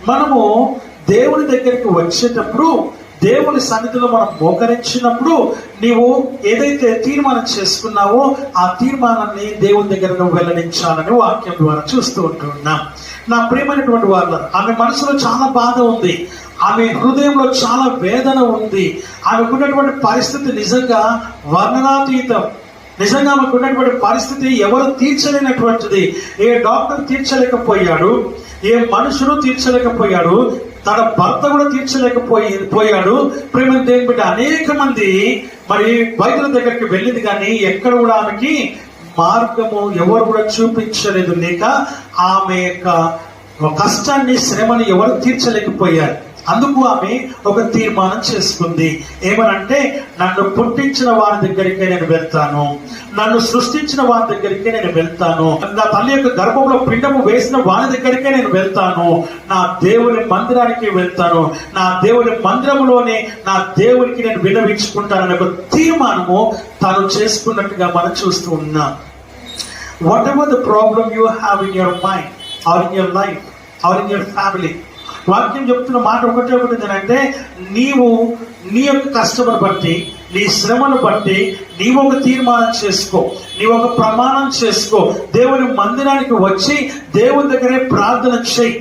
మనము దేవుని దగ్గరికి వచ్చేటప్పుడు, దేవుని సన్నిధిలో మనం మోకరించినప్పుడు, నీవు ఏదైతే తీర్మానం చేసుకున్నావో ఆ తీర్మానాన్ని దేవుని దగ్గర నువ్వు వెల్లడించాలని వాక్యం ద్వారా చూస్తూ ఉంటున్నాం. నా ప్రియమైనటువంటి వాళ్ళు, ఆమె మనసులో చాలా బాధ ఉంది, ఆమె హృదయంలో చాలా వేదన ఉంది. ఆమెకున్నటువంటి పరిస్థితి నిజంగా వర్ణనాతీతం. నిజంగా ఆమెకు ఉన్నటువంటి పరిస్థితి ఎవరు తీర్చలేనటువంటిది. ఏ డాక్టర్ తీర్చలేకపోయాడు, ఏ మనుషుడు తీర్చలేకపోయాడు, తన భర్త కూడా తీర్చలేకపోయాడు. ప్రేమ దేవుని బిడ్డ, అనేక మంది మరి వైద్యుల దగ్గరికి వెళ్ళింది, కానీ ఎక్కడ కూడా ఆమెకి మార్గము ఎవరు కూడా చూపించలేదు. లేక ఆమె యొక్క కష్టాన్ని, శ్రమని ఎవరు తీర్చలేకపోయారు. అందుకు ఆమె ఒక తీర్మానం చేసుకుంది. ఏమనంటే, నన్ను పుట్టించిన వారి దగ్గరికే నేను వెళ్తాను, నన్ను సృష్టించిన వారి దగ్గరికే నేను వెళ్తాను, నా తల్లి యొక్క గర్భంలో పిండము వేసిన వారి దగ్గరికే నేను వెళ్తాను, నా దేవుని మందిరానికి వెళ్తాను, నా దేవుని మందిరములోనే నా దేవునికి నేను విన్నవించుకుంటానని ఒక తీర్మానము తాను చేసుకున్నట్టుగా మనం చూస్తూ ఉన్నాం. Whatever the problem you have in your mind or in your life or in your family, వాక్యం చెప్తున్న మాట ఒకటే ఏంటంటే, నీవు నీ యొక్క కష్టమును బట్టి, నీ శ్రమను బట్టి నీవు ఒక తీర్మానం చేసుకో, నీవు ఒక ప్రమాణం చేసుకో. దేవుని మందిరానికి వచ్చి దేవుని దగ్గరే ప్రార్థన చేయి.